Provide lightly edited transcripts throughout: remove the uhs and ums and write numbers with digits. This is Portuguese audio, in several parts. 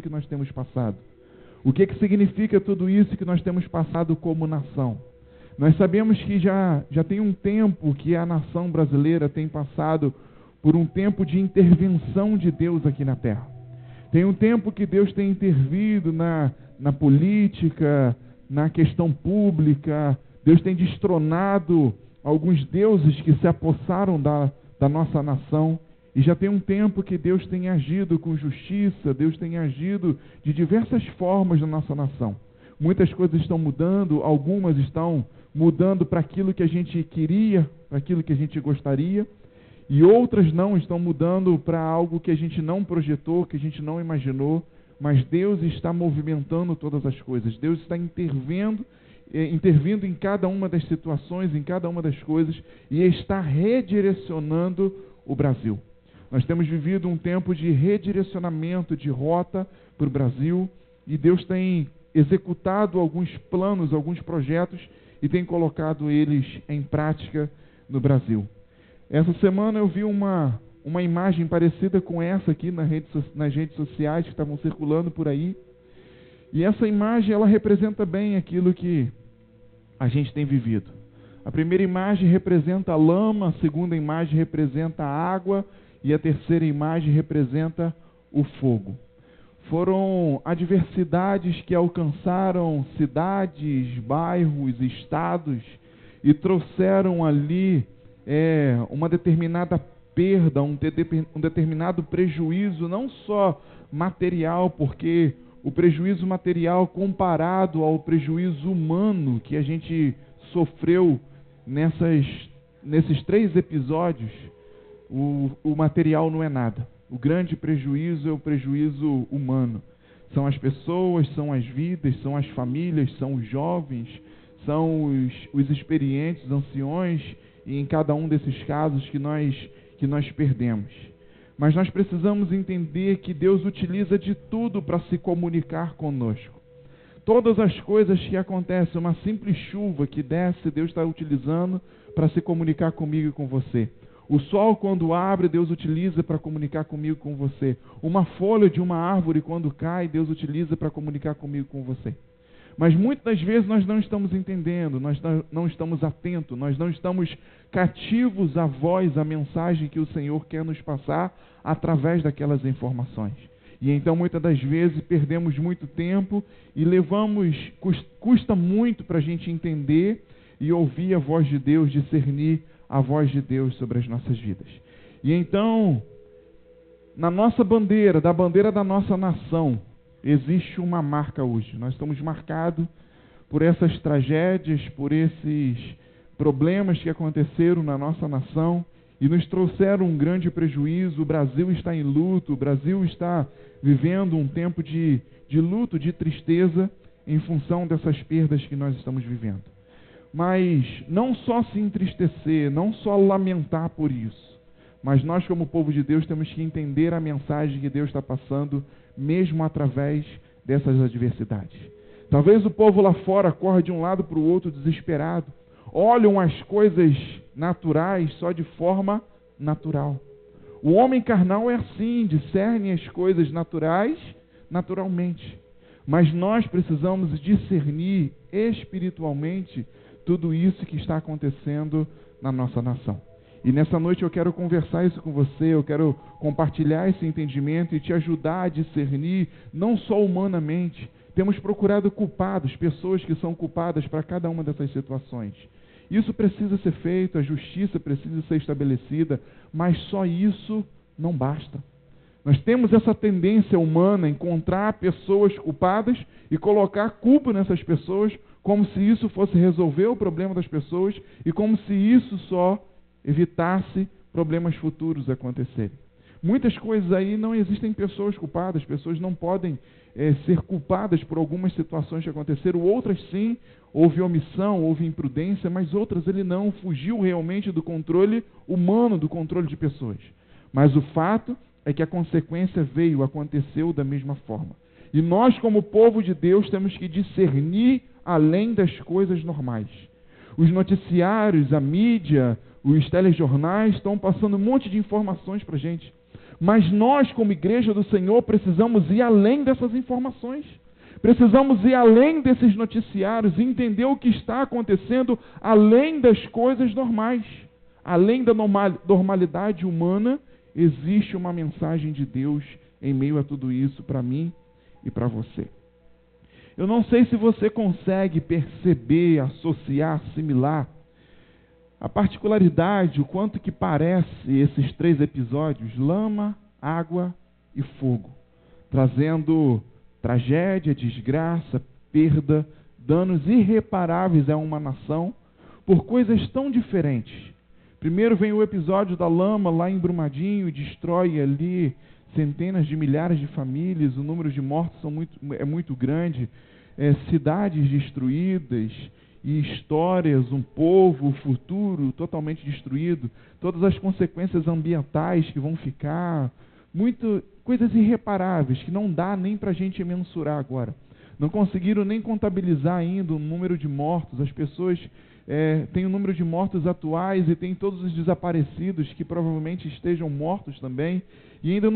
que nós temos passado. O que significa tudo isso que nós temos passado como nação? Nós sabemos que já tem um tempo que a nação brasileira tem passado por um tempo de intervenção de Deus aqui na terra. Tem um tempo que Deus tem intervido na política, na questão pública. Deus tem destronado alguns deuses que se apossaram da nossa nação. E já tem um tempo que Deus tem agido com justiça, Deus tem agido de diversas formas na nossa nação. Muitas coisas estão mudando, algumas estão mudando para aquilo que a gente queria, para aquilo que a gente gostaria, e outras não, estão mudando para algo que a gente não projetou, que a gente não imaginou, mas Deus está movimentando todas as coisas. Deus está intervindo em cada uma das situações, em cada uma das coisas, e está redirecionando o Brasil. Nós temos vivido um tempo de redirecionamento, de rota para o Brasil, e Deus tem executado alguns planos, alguns projetos, e tem colocado eles em prática no Brasil. Essa semana eu vi uma imagem parecida com essa aqui nas redes sociais que estavam circulando por aí, e essa imagem ela representa bem aquilo que a gente tem vivido. A primeira imagem representa a lama, a segunda imagem representa a água, e a terceira imagem representa o fogo. Foram adversidades que alcançaram cidades, bairros, estados e trouxeram ali uma determinada perda, um determinado prejuízo, não só material, porque o prejuízo material comparado ao prejuízo humano que a gente sofreu nesses 3 episódios, o material não é nada. O grande prejuízo é o prejuízo humano. São as pessoas, são as vidas, são as famílias, são os jovens, são os experientes, anciões, e em cada um desses casos que nós perdemos. Mas nós precisamos entender que Deus utiliza de tudo para se comunicar conosco. Todas as coisas que acontecem, uma simples chuva que desce, Deus está utilizando para se comunicar comigo e com você. O sol, quando abre, Deus utiliza para comunicar comigo e com você. Uma folha de uma árvore, quando cai, Deus utiliza para comunicar comigo e com você. Mas muitas das vezes nós não estamos entendendo, nós não estamos atentos, nós não estamos cativos à voz, à mensagem que o Senhor quer nos passar através daquelas informações. E então muitas das vezes perdemos muito tempo e custa muito para a gente entender e ouvir a voz de Deus, discernir a voz de Deus sobre as nossas vidas. E então, na nossa bandeira, da bandeira da nossa nação, existe uma marca hoje. Nós estamos marcados por essas tragédias, por esses problemas que aconteceram na nossa nação e nos trouxeram um grande prejuízo. O Brasil está em luto, o Brasil está vivendo um tempo de luto, de tristeza, em função dessas perdas que nós estamos vivendo. Mas não só se entristecer, não só lamentar por isso, mas nós como povo de Deus temos que entender a mensagem que Deus está passando, mesmo através dessas adversidades. Talvez o povo lá fora corra de um lado para o outro desesperado, olham as coisas naturais só de forma natural. O homem carnal é assim, discerne as coisas naturais naturalmente. Mas nós precisamos discernir espiritualmente tudo isso que está acontecendo na nossa nação. E nessa noite eu quero conversar isso com você, eu quero compartilhar esse entendimento e te ajudar a discernir, não só humanamente. Temos procurado culpados, pessoas que são culpadas para cada uma dessas situações. Isso precisa ser feito, a justiça precisa ser estabelecida, mas só isso não basta. Nós temos essa tendência humana a encontrar pessoas culpadas e colocar culpa nessas pessoas como se isso fosse resolver o problema das pessoas e como se isso só evitasse problemas futuros acontecerem. Muitas coisas aí não existem pessoas culpadas, pessoas não podem ser culpadas por algumas situações que aconteceram, outras sim, houve omissão, houve imprudência, mas outras ele não, fugiu realmente do controle humano, do controle de pessoas. Mas o fato é que a consequência aconteceu da mesma forma. E nós, como povo de Deus, temos que discernir além das coisas normais. Os noticiários, a mídia, os telejornais estão passando um monte de informações para a gente. Mas nós, como igreja do Senhor, precisamos ir além dessas informações. Precisamos ir além desses noticiários e entender o que está acontecendo além das coisas normais. Além da normalidade humana, existe uma mensagem de Deus em meio a tudo isso para mim e para você. Eu não sei se você consegue perceber, associar, assimilar a particularidade, o quanto que parece esses 3 episódios, lama, água e fogo, trazendo tragédia, desgraça, perda, danos irreparáveis a uma nação por coisas tão diferentes. Primeiro vem o episódio da lama lá em Brumadinho, destrói ali centenas de milhares de famílias, o número de mortos é muito grande, cidades destruídas e histórias, um povo, o futuro totalmente destruído, todas as consequências ambientais que vão ficar, coisas irreparáveis que não dá nem para a gente mensurar agora. Não conseguiram nem contabilizar ainda o número de mortos, as pessoas têm o número de mortos atuais e tem todos os desaparecidos que provavelmente estejam mortos também, e ainda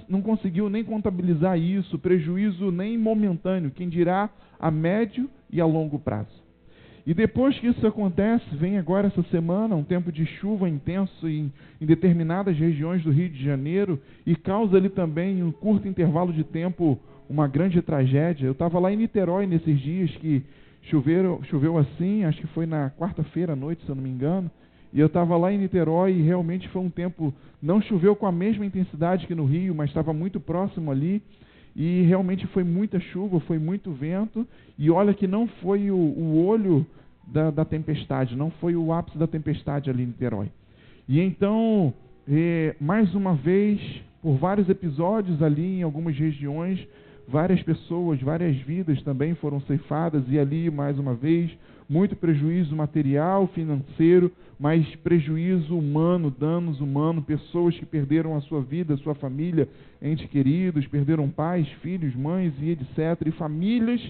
não conseguiu nem contabilizar isso, prejuízo nem momentâneo, quem dirá a médio e a longo prazo. E depois que isso acontece, vem agora essa semana um tempo de chuva intenso em determinadas regiões do Rio de Janeiro e causa ali também, em um curto intervalo de tempo, uma grande tragédia. Eu estava lá em Niterói nesses dias que choveu assim, acho que foi na quarta-feira à noite, se eu não me engano, e eu estava lá em Niterói e realmente foi um tempo, não choveu com a mesma intensidade que no Rio, mas estava muito próximo ali, e realmente foi muita chuva, foi muito vento, e olha que não foi o olho da tempestade, não foi o ápice da tempestade ali em Niterói. E então, mais uma vez, por vários episódios ali em algumas regiões, várias pessoas, várias vidas também foram ceifadas, e ali, mais uma vez, muito prejuízo material, financeiro, mas prejuízo humano, danos humanos, pessoas que perderam a sua vida, a sua família, entes queridos, perderam pais, filhos, mães e etc. E famílias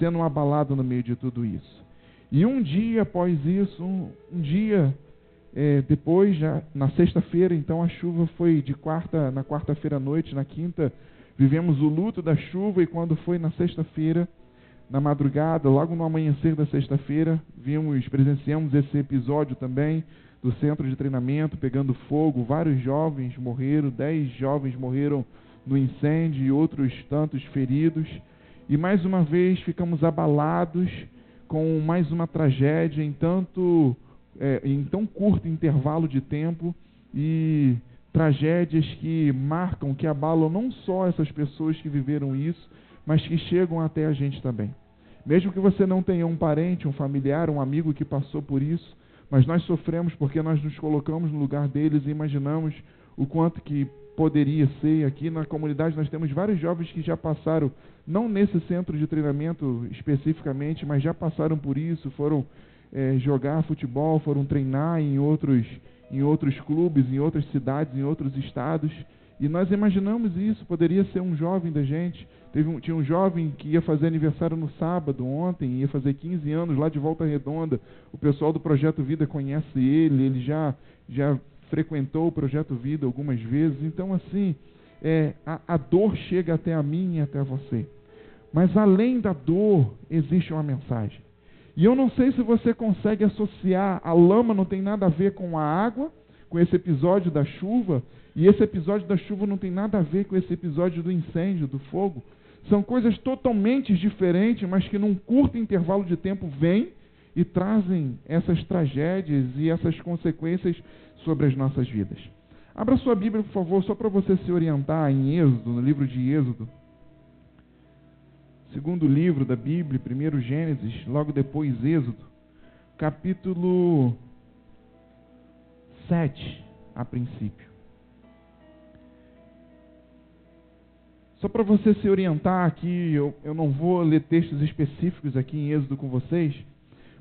sendo abaladas no meio de tudo isso. E um dia após isso, um dia depois, já, na sexta-feira, então a chuva foi na quarta-feira à noite, na quinta, vivemos o luto da chuva, e quando foi na sexta-feira, na madrugada, logo no amanhecer da sexta-feira, presenciamos esse episódio também do centro de treinamento pegando fogo, vários jovens morreram, 10 jovens morreram no incêndio e outros tantos feridos, e mais uma vez ficamos abalados com mais uma tragédia em tão curto intervalo de tempo, e tragédias que marcam, que abalam não só essas pessoas que viveram isso, mas que chegam até a gente também. Mesmo que você não tenha um parente, um familiar, um amigo que passou por isso, mas nós sofremos porque nós nos colocamos no lugar deles e imaginamos o quanto que poderia ser. Aqui na comunidade nós temos vários jovens que já passaram, não nesse centro de treinamento especificamente, mas já passaram por isso, foram jogar futebol, foram treinar em outros clubes, em outras cidades, em outros estados, e nós imaginamos isso, poderia ser um jovem da gente. Tinha um jovem que ia fazer aniversário no sábado, ontem, ia fazer 15 anos lá de Volta Redonda. O pessoal do Projeto Vida conhece ele já frequentou o Projeto Vida algumas vezes. Então, assim, a dor chega até a mim e até a você. Mas além da dor, existe uma mensagem. E eu não sei se você consegue associar, a lama não tem nada a ver com a água, com esse episódio da chuva, e esse episódio da chuva não tem nada a ver com esse episódio do incêndio, do fogo. São coisas totalmente diferentes, mas que num curto intervalo de tempo vêm e trazem essas tragédias e essas consequências sobre as nossas vidas. Abra sua Bíblia, por favor, só para você se orientar em Êxodo, no livro de Êxodo. Segundo livro da Bíblia, primeiro Gênesis, logo depois Êxodo, capítulo 7, a princípio. Só para você se orientar aqui, eu não vou ler textos específicos aqui em Êxodo com vocês,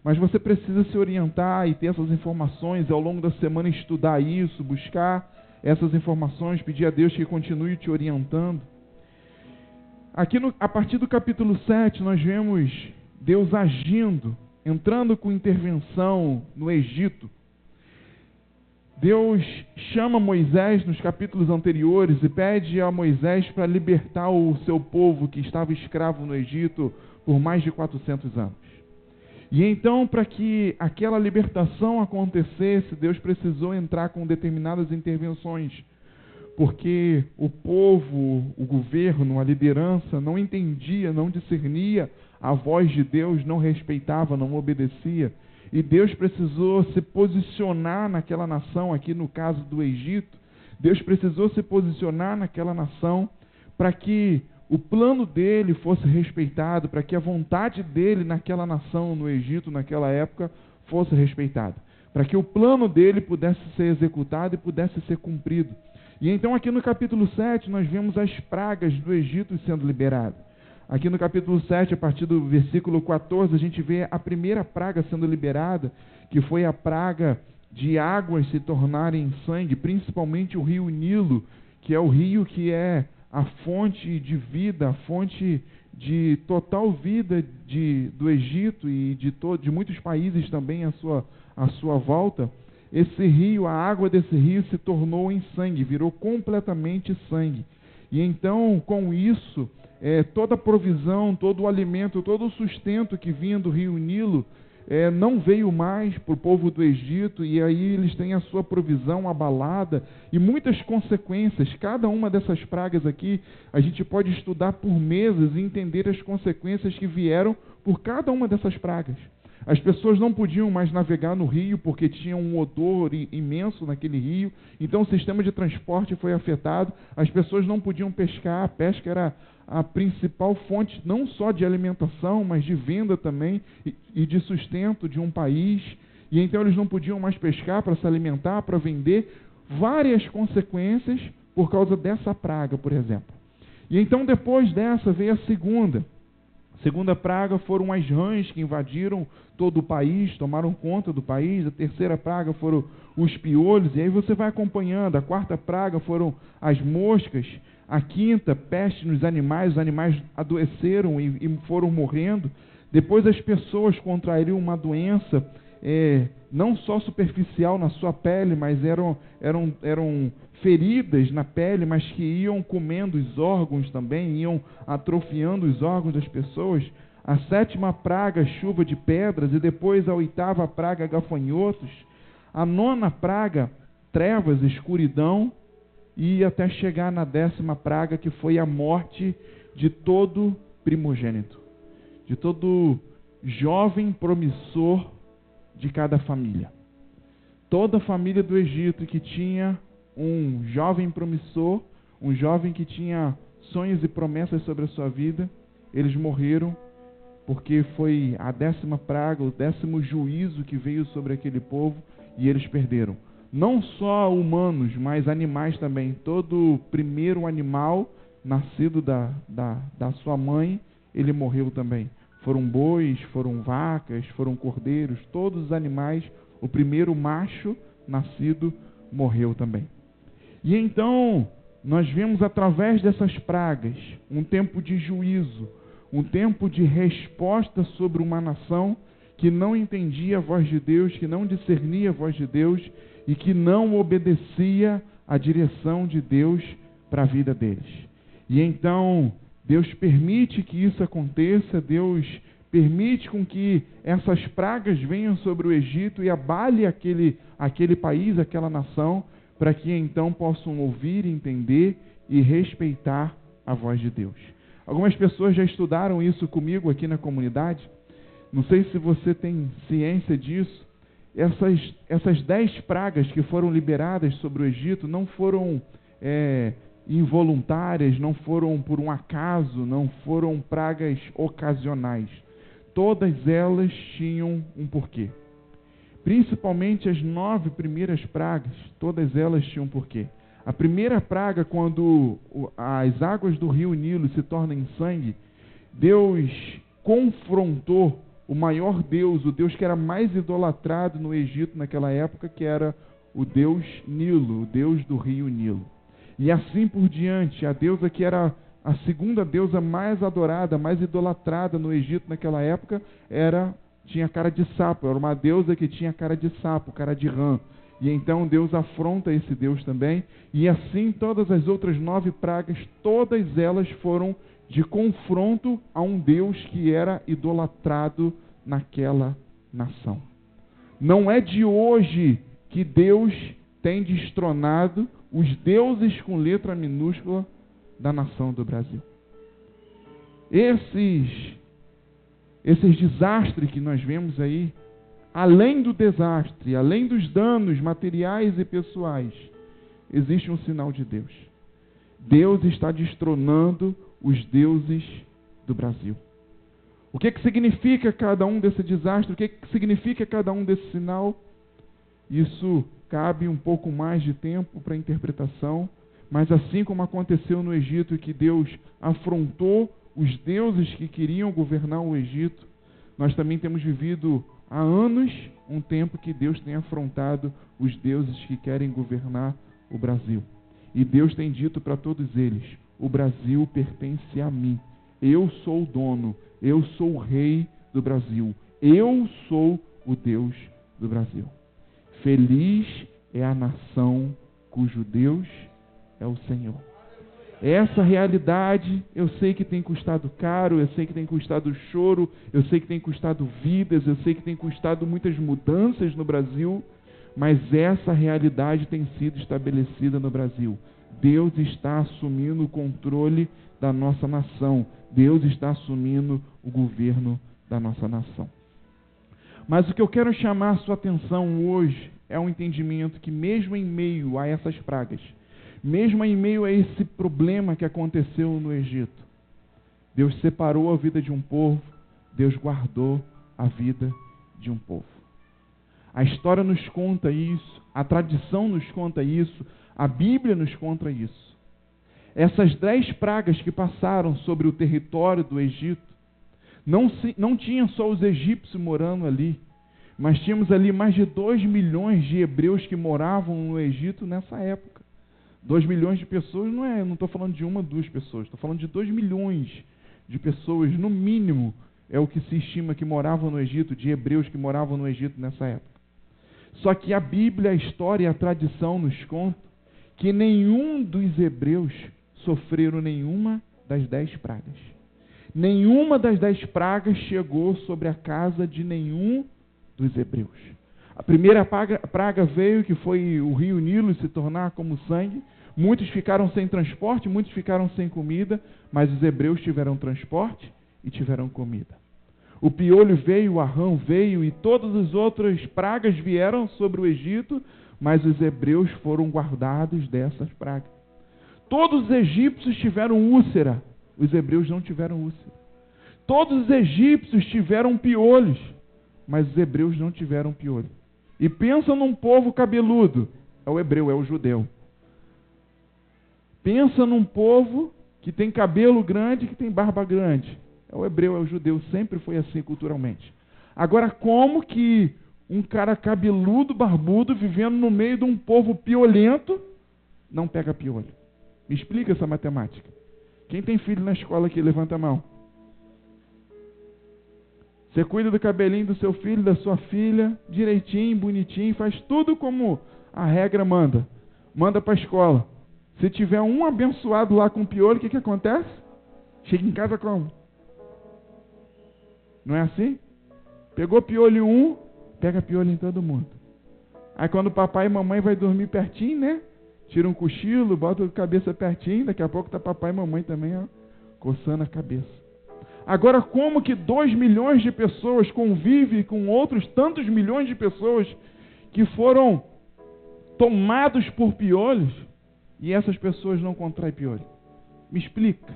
mas você precisa se orientar e ter essas informações ao longo da semana, estudar isso, buscar essas informações, pedir a Deus que continue te orientando. Aqui a partir do capítulo 7 nós vemos Deus agindo, entrando com intervenção no Egito. Deus chama Moisés nos capítulos anteriores e pede a Moisés para libertar o seu povo que estava escravo no Egito por mais de 400 anos. E então, para que aquela libertação acontecesse, Deus precisou entrar com determinadas intervenções, porque o povo, o governo, a liderança não entendia, não discernia a voz de Deus, não respeitava, não obedecia. E Deus precisou se posicionar naquela nação, aqui no caso do Egito, Deus precisou se posicionar naquela nação para que o plano dele fosse respeitado, para que a vontade dele naquela nação, no Egito, naquela época, fosse respeitada, para que o plano dele pudesse ser executado e pudesse ser cumprido. E então aqui no capítulo 7 nós vemos as pragas do Egito sendo liberadas. Aqui no capítulo 7, a partir do versículo 14, a gente vê a primeira praga sendo liberada, que foi a praga de águas se tornarem sangue, principalmente o rio Nilo, que é o rio que é a fonte de vida, a fonte de total vida do Egito e de muitos países também à sua volta. Esse rio, a água desse rio se tornou em sangue, virou completamente sangue. E então, com isso, toda a provisão, todo o alimento, todo o sustento que vinha do rio Nilo não veio mais para o povo do Egito, e aí eles têm a sua provisão abalada e muitas consequências. Cada uma dessas pragas aqui, a gente pode estudar por meses e entender as consequências que vieram por cada uma dessas pragas. As pessoas não podiam mais navegar no rio porque tinha um odor imenso naquele rio, então o sistema de transporte foi afetado, as pessoas não podiam pescar, a pesca era a principal fonte não só de alimentação, mas de venda também e de sustento de um país, e então eles não podiam mais pescar para se alimentar, para vender, várias consequências por causa dessa praga, por exemplo. E então depois dessa veio a segunda. A segunda praga foram as rãs que invadiram todo o país, tomaram conta do país. A terceira praga foram os piolhos, e aí você vai acompanhando. A quarta praga foram as moscas. A quinta, peste nos animais. Os animais adoeceram e foram morrendo. Depois as pessoas contraíram uma doença, não só superficial na sua pele, mas eram feridas na pele, mas que iam comendo os órgãos também, iam atrofiando os órgãos das pessoas. A sétima praga, chuva de pedras, e depois a oitava praga, gafanhotos. A nona praga, trevas, escuridão, e até chegar na 10ª praga, que foi a morte de todo primogênito, de todo jovem promissor de cada família. Toda a família do Egito que tinha um jovem promissor, um jovem que tinha sonhos e promessas sobre a sua vida, eles morreram, porque foi a 10ª praga, o 10º juízo que veio sobre aquele povo, e eles perderam. Não só humanos, mas animais também. Todo primeiro animal nascido da sua mãe, ele morreu também. Foram bois, foram vacas, foram cordeiros, todos os animais, o primeiro macho nascido morreu também. E então, nós vemos através dessas pragas um tempo de juízo, um tempo de resposta sobre uma nação que não entendia a voz de Deus, que não discernia a voz de Deus e que não obedecia à direção de Deus para a vida deles. E então, Deus permite que isso aconteça, Deus permite com que essas pragas venham sobre o Egito e abale aquele país, aquela nação, para que então possam ouvir, entender e respeitar a voz de Deus. Algumas pessoas já estudaram isso comigo aqui na comunidade. Não sei se você tem ciência disso. Essas 10 pragas que foram liberadas sobre o Egito não foram involuntárias, não foram por um acaso, não foram pragas ocasionais. Todas elas tinham um porquê. Principalmente as 9 primeiras pragas, todas elas tinham um porquê. A primeira praga, quando as águas do rio Nilo se tornam em sangue, Deus confrontou o maior Deus, o Deus que era mais idolatrado no Egito naquela época, que era o Deus Nilo, o Deus do rio Nilo. E assim por diante, a deusa que era a segunda deusa mais adorada, mais idolatrada no Egito naquela época, tinha cara de sapo, era uma deusa que tinha cara de sapo, cara de rã. E então Deus afronta esse Deus também. E assim todas as outras 9 pragas, todas elas foram de confronto a um Deus que era idolatrado naquela nação. Não é de hoje que Deus tem destronado os deuses com letra minúscula da nação do Brasil. Esses desastres que nós vemos aí, além do desastre, além dos danos materiais e pessoais, existe um sinal de Deus. Deus está destronando os deuses do Brasil. O que significa cada um desse desastre? O que significa cada um desse sinal? Isso cabe um pouco mais de tempo para interpretação, mas assim como aconteceu no Egito, que Deus afrontou os deuses que queriam governar o Egito, nós também temos vivido há anos um tempo que Deus tem afrontado os deuses que querem governar o Brasil. E Deus tem dito para todos eles: o Brasil pertence a mim. Eu sou o dono, eu sou o rei do Brasil. Eu sou o Deus do Brasil. Feliz é a nação cujo Deus é o Senhor. Essa realidade, eu sei que tem custado caro, eu sei que tem custado choro, eu sei que tem custado vidas, eu sei que tem custado muitas mudanças no Brasil, mas essa realidade tem sido estabelecida no Brasil. Deus está assumindo o controle da nossa nação. Deus está assumindo o governo da nossa nação. Mas o que eu quero chamar a sua atenção hoje é um entendimento que mesmo em meio a essas pragas, mesmo em meio a esse problema que aconteceu no Egito, Deus separou a vida de um povo, Deus guardou a vida de um povo. A história nos conta isso, a tradição nos conta isso, a Bíblia nos conta isso. Essas 10 pragas que passaram sobre o território do Egito, não tinham só os egípcios morando ali, mas tínhamos ali mais de 2 milhões de hebreus que moravam no Egito nessa época. 2 milhões de pessoas, não estou falando de 1 ou 2 pessoas, estou falando de 2 milhões de pessoas, no mínimo, é o que se estima que moravam no Egito, de hebreus que moravam no Egito nessa época. Só que a Bíblia, a história e a tradição nos contam que nenhum dos hebreus sofreram nenhuma das 10 pragas. Nenhuma das 10 pragas chegou sobre a casa de nenhum dos hebreus. A primeira praga veio, que foi o rio Nilo se tornar como sangue. Muitos ficaram sem transporte, muitos ficaram sem comida, mas os hebreus tiveram transporte e tiveram comida. O piolho veio, o arrão veio e todas as outras pragas vieram sobre o Egito, mas os hebreus foram guardados dessas pragas. Todos os egípcios tiveram úlcera, os hebreus não tiveram úlcera. Todos os egípcios tiveram piolhos, mas os hebreus não tiveram piolho. E pensa num povo cabeludo, é o hebreu, é o judeu. Pensa num povo que tem cabelo grande, que tem barba grande, é o hebreu, é o judeu, sempre foi assim culturalmente. Agora, como que um cara cabeludo, barbudo, vivendo no meio de um povo piolento, não pega piolho? Me explica essa matemática. Quem tem filho na escola aqui, levanta a mão. Você cuida do cabelinho do seu filho, da sua filha, direitinho, bonitinho, faz tudo como a regra manda. Manda para a escola. Se tiver um abençoado lá com piolho, o que acontece? Chega em casa como? Não é assim? Pegou piolho em um, pega piolho em todo mundo. Aí quando o papai e mamãe vai dormir pertinho, né? Tira um cochilo, bota a cabeça pertinho, daqui a pouco tá papai e mamãe também, ó, coçando a cabeça. Agora, como que 2 milhões de pessoas convivem com outros tantos milhões de pessoas que foram tomados por piolhos e essas pessoas não contraem piolho? Me explica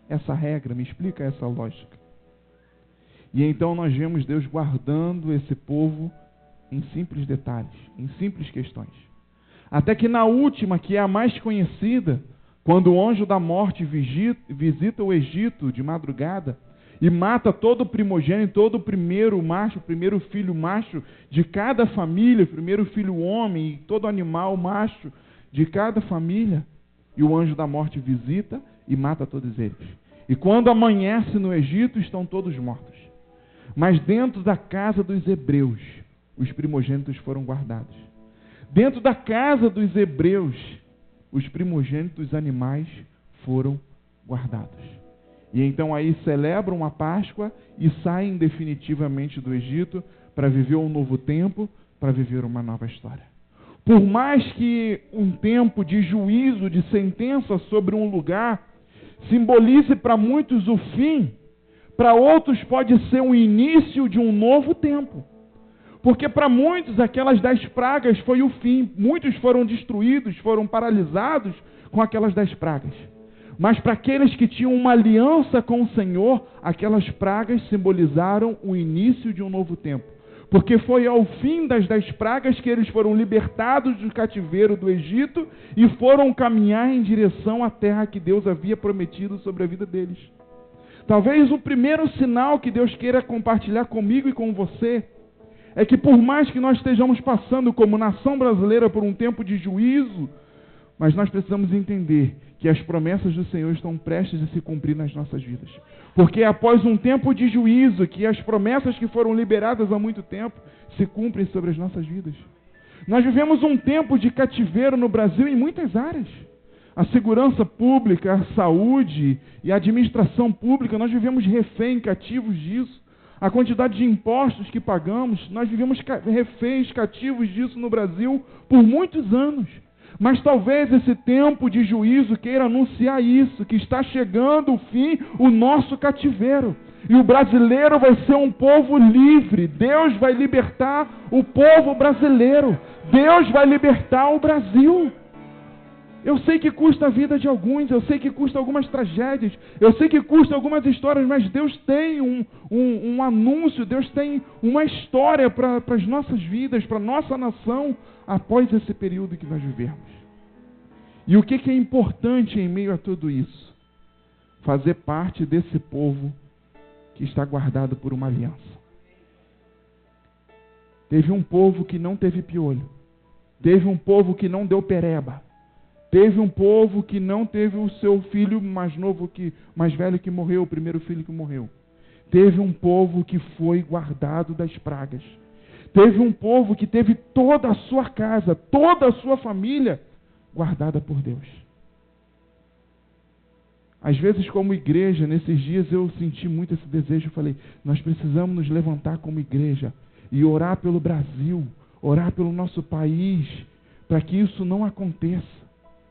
essa regra, me explica essa lógica. E então nós vemos Deus guardando esse povo em simples detalhes, em simples questões. Até que na última, que é a mais conhecida, quando o anjo da morte visita o Egito de madrugada e mata todo o primogênito, todo o primeiro macho, o primeiro filho macho de cada família, o primeiro filho homem e todo animal macho de cada família, e o anjo da morte visita e mata todos eles. E quando amanhece no Egito, estão todos mortos. Mas dentro da casa dos hebreus, os primogênitos foram guardados. Dentro da casa dos hebreus, os primogênitos dos animais foram guardados. E então aí celebram a Páscoa e saem definitivamente do Egito para viver um novo tempo, para viver uma nova história. Por mais que um tempo de juízo, de sentença sobre um lugar, simbolize para muitos o fim, para outros pode ser o início de um novo tempo. Porque para muitos aquelas 10 pragas foi o fim. Muitos foram destruídos, foram paralisados com aquelas 10 pragas. Mas para aqueles que tinham uma aliança com o Senhor, aquelas pragas simbolizaram o início de um novo tempo. Porque foi ao fim das 10 pragas que eles foram libertados do cativeiro do Egito e foram caminhar em direção à terra que Deus havia prometido sobre a vida deles. Talvez o primeiro sinal que Deus queira compartilhar comigo e com você é que por mais que nós estejamos passando como nação brasileira por um tempo de juízo, mas nós precisamos entender que as promessas do Senhor estão prestes a se cumprir nas nossas vidas. Porque após um tempo de juízo, que as promessas que foram liberadas há muito tempo se cumprem sobre as nossas vidas. Nós vivemos um tempo de cativeiro no Brasil em muitas áreas. A segurança pública, a saúde e a administração pública, nós vivemos refém, cativos disso. A quantidade de impostos que pagamos, nós vivemos reféns, cativos disso no Brasil por muitos anos. Mas talvez esse tempo de juízo queira anunciar isso, que está chegando o fim, o nosso cativeiro. E o brasileiro vai ser um povo livre. Deus vai libertar o povo brasileiro. Deus vai libertar o Brasil. Eu sei que custa a vida de alguns, eu sei que custa algumas tragédias, eu sei que custa algumas histórias, mas Deus tem um anúncio, Deus tem uma história para as nossas vidas, para a nossa nação, após esse período que nós vivemos. E o que é importante em meio a tudo isso? Fazer parte desse povo que está guardado por uma aliança. Teve um povo que não teve piolho, teve um povo que não deu pereba, teve um povo que não teve o seu filho mais velho que morreu, o primeiro filho que morreu. Teve um povo que foi guardado das pragas. Teve um povo que teve toda a sua casa, toda a sua família guardada por Deus. Às vezes, como igreja, nesses dias eu senti muito esse desejo. Eu falei, nós precisamos nos levantar como igreja e orar pelo Brasil, orar pelo nosso país, para que isso não aconteça.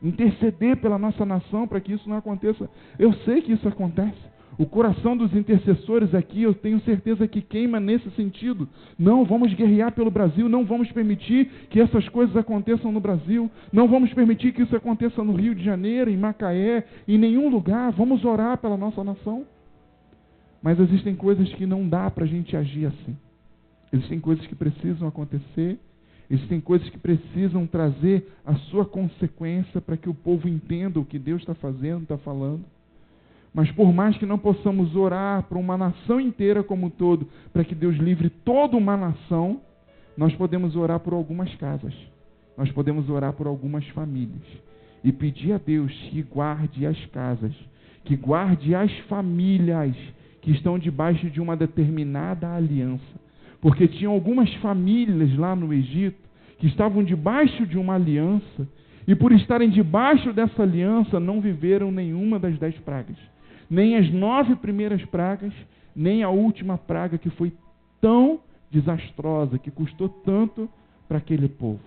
Interceder pela nossa nação para que isso não aconteça. Eu sei que isso acontece. O coração dos intercessores aqui, eu tenho certeza que queima nesse sentido. Não vamos guerrear pelo Brasil, não vamos permitir que essas coisas aconteçam no Brasil, não vamos permitir que isso aconteça no Rio de Janeiro, em Macaé, em nenhum lugar. Vamos orar pela nossa nação. Mas existem coisas que não dá para a gente agir assim. Existem coisas que precisam acontecer. Existem coisas que precisam trazer a sua consequência para que o povo entenda o que Deus está fazendo, está falando. Mas por mais que não possamos orar para uma nação inteira como um todo, para que Deus livre toda uma nação, nós podemos orar por algumas casas. Nós podemos orar por algumas famílias. E pedir a Deus que guarde as casas, que guarde as famílias que estão debaixo de uma determinada aliança. Porque tinham algumas famílias lá no Egito que estavam debaixo de uma aliança e por estarem debaixo dessa aliança não viveram nenhuma das 10 pragas. Nem as 9 primeiras pragas, nem a última praga que foi tão desastrosa, que custou tanto para aquele povo.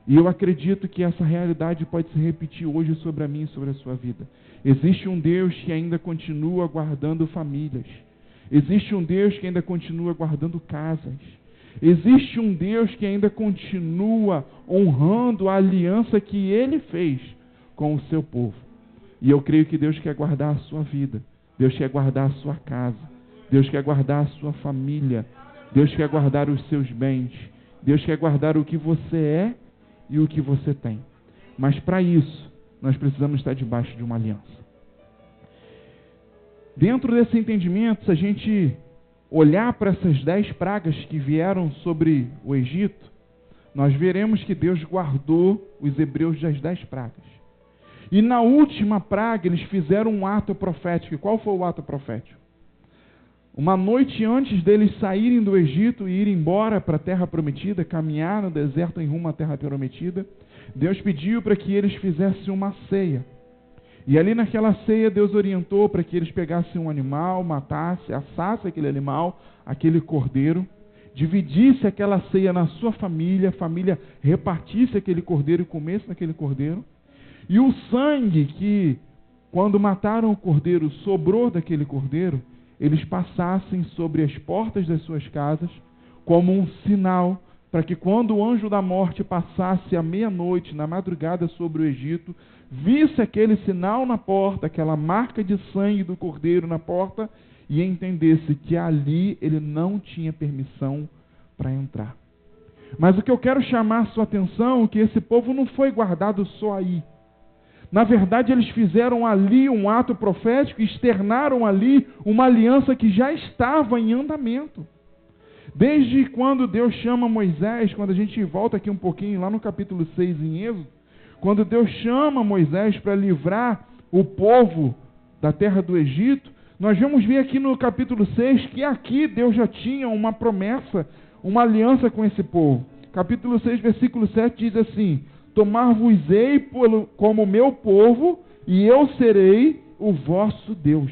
E eu acredito que essa realidade pode se repetir hoje sobre a minha e sobre a sua vida. Existe um Deus que ainda continua guardando famílias. Existe um Deus que ainda continua guardando casas. Existe um Deus que ainda continua honrando a aliança que Ele fez com o seu povo. E eu creio que Deus quer guardar a sua vida. Deus quer guardar a sua casa. Deus quer guardar a sua família. Deus quer guardar os seus bens. Deus quer guardar o que você é e o que você tem. Mas para isso, nós precisamos estar debaixo de uma aliança. Dentro desse entendimento, se a gente olhar para essas 10 pragas que vieram sobre o Egito, nós veremos que Deus guardou os hebreus das 10 pragas. E na última praga, eles fizeram um ato profético. E qual foi o ato profético? Uma noite antes deles saírem do Egito e irem embora para a terra prometida, caminhar no deserto em rumo à terra prometida, Deus pediu para que eles fizessem uma ceia. E ali naquela ceia Deus orientou para que eles pegassem um animal, matassem, assassem aquele animal, aquele cordeiro, dividisse aquela ceia na sua família, a família repartisse aquele cordeiro e comesse naquele cordeiro. E o sangue que, quando mataram o cordeiro, sobrou daquele cordeiro, eles passassem sobre as portas das suas casas como um sinal para que quando o anjo da morte passasse à meia-noite, na madrugada sobre o Egito, visse aquele sinal na porta, aquela marca de sangue do cordeiro na porta e entendesse que ali ele não tinha permissão para entrar. Mas o que eu quero chamar a sua atenção é que esse povo não foi guardado só aí. Na verdade, eles fizeram ali um ato profético e externaram ali uma aliança que já estava em andamento. Desde quando Deus chama Moisés, quando a gente volta aqui um pouquinho, lá no capítulo 6 em Êxodo, quando Deus chama Moisés para livrar o povo da terra do Egito, nós vamos ver aqui no capítulo 6 que aqui Deus já tinha uma promessa, uma aliança com esse povo. Capítulo 6, versículo 7 diz assim: tomar-vos-ei como meu povo, e eu serei o vosso Deus.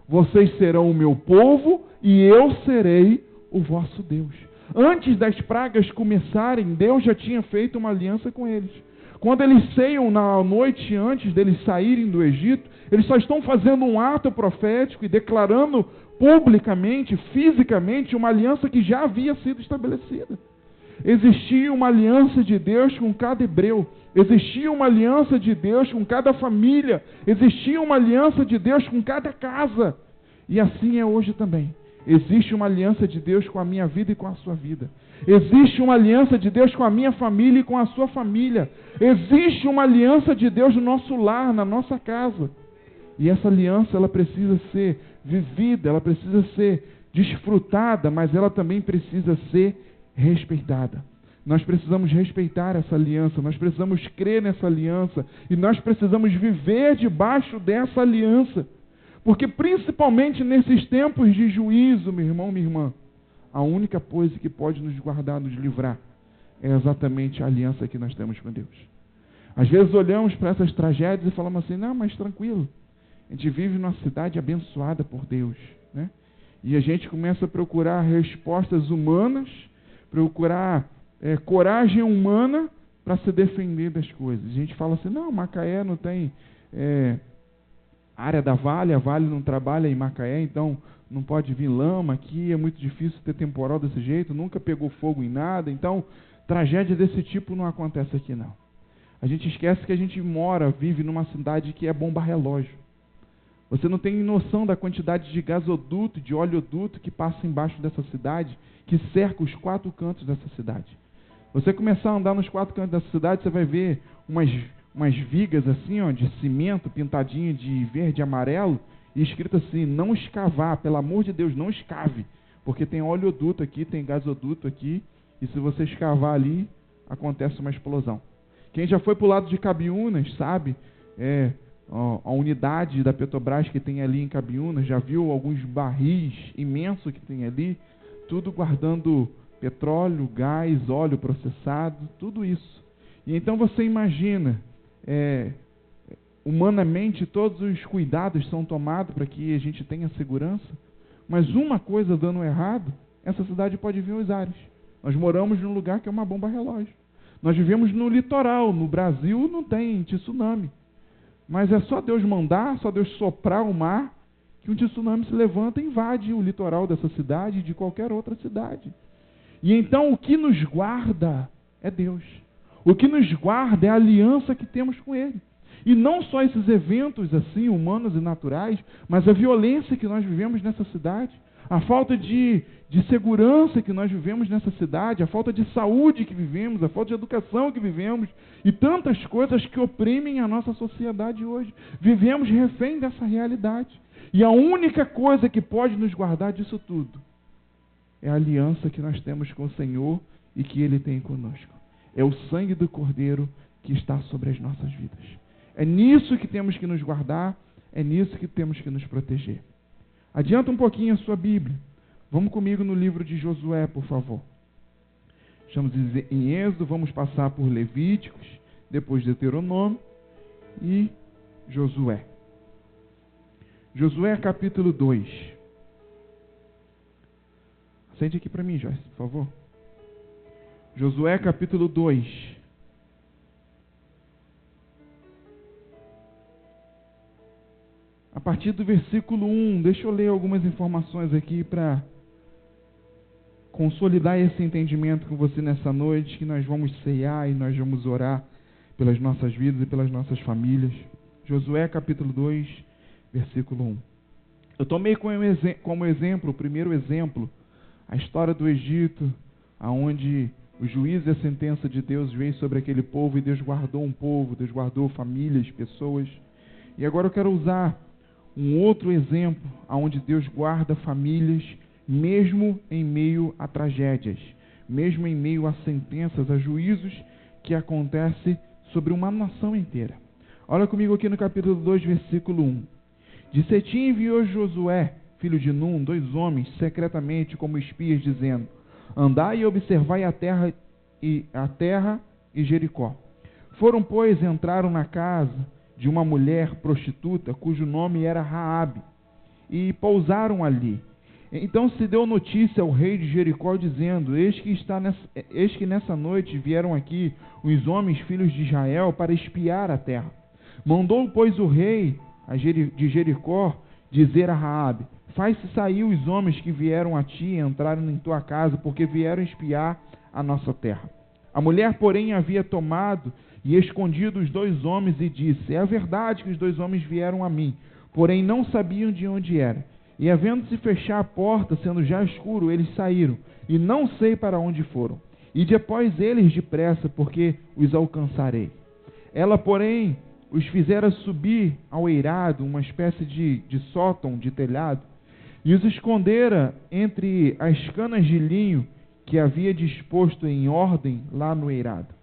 Vocês serão o meu povo, e eu serei o vosso Deus. Antes das pragas começarem, Deus já tinha feito uma aliança com eles. Quando eles ceiam na noite antes deles saírem do Egito, eles só estão fazendo um ato profético e declarando publicamente, fisicamente, uma aliança que já havia sido estabelecida. Existia uma aliança de Deus com cada hebreu. Existia uma aliança de Deus com cada família. Existia uma aliança de Deus com cada casa. E assim é hoje também. Existe uma aliança de Deus com a minha vida e com a sua vida. Existe uma aliança de Deus com a minha família e com a sua família. Existe uma aliança de Deus no nosso lar, na nossa casa. E essa aliança, ela precisa ser vivida, ela precisa ser desfrutada, mas ela também precisa ser respeitada. Nós precisamos respeitar essa aliança, nós precisamos crer nessa aliança e nós precisamos viver debaixo dessa aliança. Porque principalmente nesses tempos de juízo, meu irmão, minha irmã, a única coisa que pode nos guardar, nos livrar, é exatamente a aliança que nós temos com Deus. Às vezes olhamos para essas tragédias e falamos assim: não, mas tranquilo, a gente vive numa cidade abençoada por Deus, né? E a gente começa a procurar respostas humanas, procurar coragem humana para se defender das coisas. A gente fala assim: não, Macaé não tem área da Vale, a Vale não trabalha em Macaé, então não pode vir lama aqui, é muito difícil ter temporal desse jeito, nunca pegou fogo em nada, então tragédia desse tipo não acontece aqui não. A gente esquece que a gente vive numa cidade que é bomba-relógio. Você não tem noção da quantidade de gasoduto, de oleoduto que passa embaixo dessa cidade, que cerca os 4 cantos dessa cidade. Você começar a andar nos 4 cantos dessa cidade, você vai ver umas vigas assim, ó, de cimento pintadinho de verde e amarelo, e escrito assim: não escavar, pelo amor de Deus, não escave, porque tem oleoduto aqui, tem gasoduto aqui, e se você escavar ali, acontece uma explosão. Quem já foi para o lado de Cabiúnas, sabe, a unidade da Petrobras que tem ali em Cabiúnas, já viu alguns barris imensos que tem ali, tudo guardando petróleo, gás, óleo processado, tudo isso. E então você imagina, humanamente todos os cuidados são tomados para que a gente tenha segurança, mas uma coisa dando errado, essa cidade pode vir aos ares. Nós moramos num lugar que é uma bomba-relógio. Nós vivemos no litoral, no Brasil não tem tsunami. Mas é só Deus mandar, só Deus soprar o mar, que um tsunami se levanta e invade o litoral dessa cidade e de qualquer outra cidade. E então o que nos guarda é Deus. O que nos guarda é a aliança que temos com Ele. E não só esses eventos assim, humanos e naturais, mas a violência que nós vivemos nessa cidade, a falta de segurança que nós vivemos nessa cidade, a falta de saúde que vivemos, a falta de educação que vivemos, e tantas coisas que oprimem a nossa sociedade hoje. Vivemos refém dessa realidade. E a única coisa que pode nos guardar disso tudo é a aliança que nós temos com o Senhor e que Ele tem conosco. É o sangue do Cordeiro que está sobre as nossas vidas. É nisso que temos que nos guardar, é nisso que temos que nos proteger. Adianta um pouquinho a sua Bíblia. Vamos comigo no livro de Josué, por favor. Estamos em Êxodo, vamos passar por Levíticos, depois Deuteronômio e Josué. Josué capítulo 2. Sente aqui para mim, Joyce, por favor. Josué capítulo 2. A partir do versículo 1, deixa eu ler algumas informações aqui para consolidar esse entendimento com você nessa noite, que nós vamos ceiar e nós vamos orar pelas nossas vidas e pelas nossas famílias. Josué capítulo 2, versículo 1. Eu tomei como exemplo, o primeiro exemplo, a história do Egito, aonde o juízo e a sentença de Deus veio sobre aquele povo e Deus guardou um povo, Deus guardou famílias, pessoas. E agora eu quero usar um outro exemplo, onde Deus guarda famílias, mesmo em meio a tragédias, mesmo em meio a sentenças, a juízos que acontecem sobre uma nação inteira. Olha comigo aqui no capítulo 2, versículo 1. De Setim enviou Josué, filho de Num, 2 homens, secretamente como espias, dizendo: andai e observai a terra e Jericó. Foram, pois, entraram na casa de uma mulher prostituta, cujo nome era Raabe, e pousaram ali. Então se deu notícia ao rei de Jericó, dizendo: eis que nessa noite vieram aqui os homens filhos de Israel para espiar a terra. Mandou, pois, o rei de Jericó dizer a Raabe: faz-se sair os homens que vieram a ti e entraram em tua casa, porque vieram espiar a nossa terra. A mulher, porém, havia tomado e escondido os 2 homens e disse: é a verdade que os 2 homens vieram a mim, porém não sabiam de onde era. E havendo-se fechar a porta, sendo já escuro, eles saíram, e não sei para onde foram. E após eles depressa, porque os alcançarei. Ela, porém, os fizera subir ao eirado, uma espécie de sótão, de telhado, e os escondera entre as canas de linho que havia disposto em ordem lá no eirado.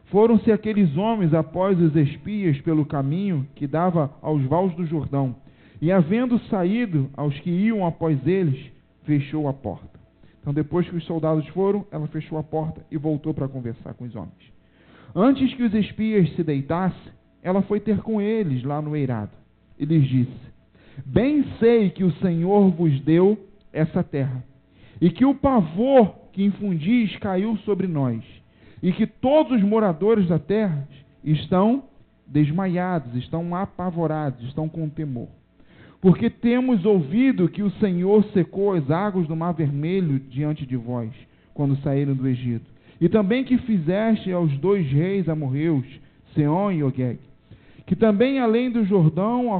Foram-se aqueles homens após os espias pelo caminho que dava aos vales do Jordão, e havendo saído aos que iam após eles, fechou a porta. Então, depois que os soldados foram, ela fechou a porta e voltou para conversar com os homens. Antes que os espias se deitassem, ela foi ter com eles lá no eirado, e lhes disse: bem sei que o Senhor vos deu essa terra, e que o pavor que infundis caiu sobre nós, e que todos os moradores da terra estão desmaiados, estão apavorados, estão com temor. Porque temos ouvido que o Senhor secou as águas do Mar Vermelho diante de vós, quando saíram do Egito, e também que fizeste aos 2 reis amorreus, Seom e Og, que também além do Jordão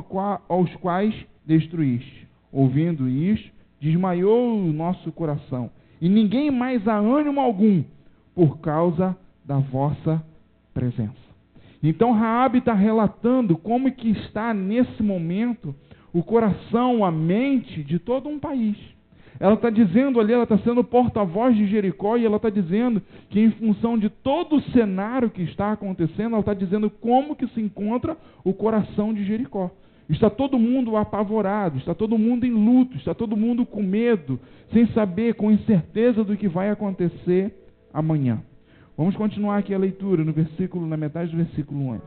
aos quais destruíste. Ouvindo isto, desmaiou o nosso coração, e ninguém mais há ânimo algum, por causa da vossa presença. Então Raabe está relatando como que está nesse momento o coração, a mente de todo um país. Ela está dizendo ali, ela está sendo porta-voz de Jericó, e ela está dizendo que em função de todo o cenário que está acontecendo, ela está dizendo como que se encontra o coração de Jericó. Está todo mundo apavorado, está todo mundo em luto, está todo mundo com medo, sem saber, com incerteza do que vai acontecer amanhã. Vamos continuar aqui a leitura na metade do versículo 11.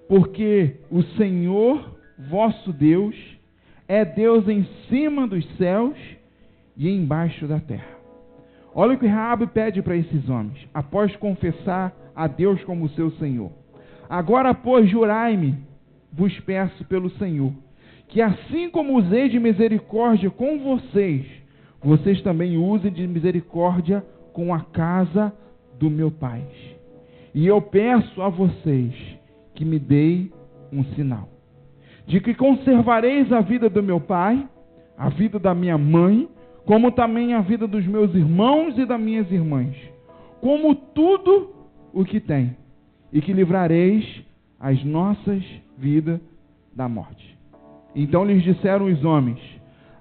Porque o Senhor, vosso Deus, é Deus em cima dos céus e embaixo da terra. Olha o que Raabe pede para esses homens, após confessar a Deus como seu Senhor. Agora, pois, jurai-me, vos peço pelo Senhor, que assim como usei de misericórdia com vocês, vocês também usem de misericórdia com a casa do meu pai. E eu peço a vocês que me deem um sinal, de que conservareis a vida do meu pai, a vida da minha mãe, como também a vida dos meus irmãos e das minhas irmãs, como tudo o que tem, e que livrareis as nossas vidas da morte. Então lhes disseram os homens: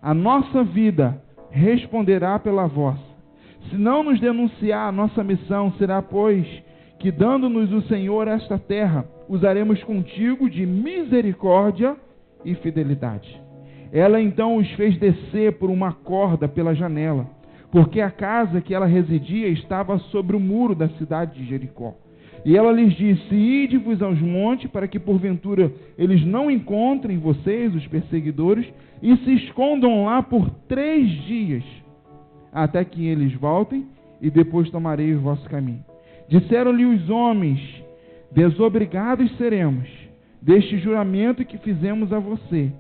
a nossa vida responderá pela vossa. Se não nos denunciar, a nossa missão será, pois, que dando-nos o Senhor esta terra, usaremos contigo de misericórdia e fidelidade. Ela então os fez descer por uma corda pela janela, porque a casa que ela residia estava sobre o muro da cidade de Jericó. E ela lhes disse: ide-vos aos montes, para que porventura eles não encontrem vocês, os perseguidores, e se escondam lá por 3 dias, até que eles voltem, e depois tomarei o vosso caminho. Disseram-lhe os homens: desobrigados seremos deste juramento que fizemos a você,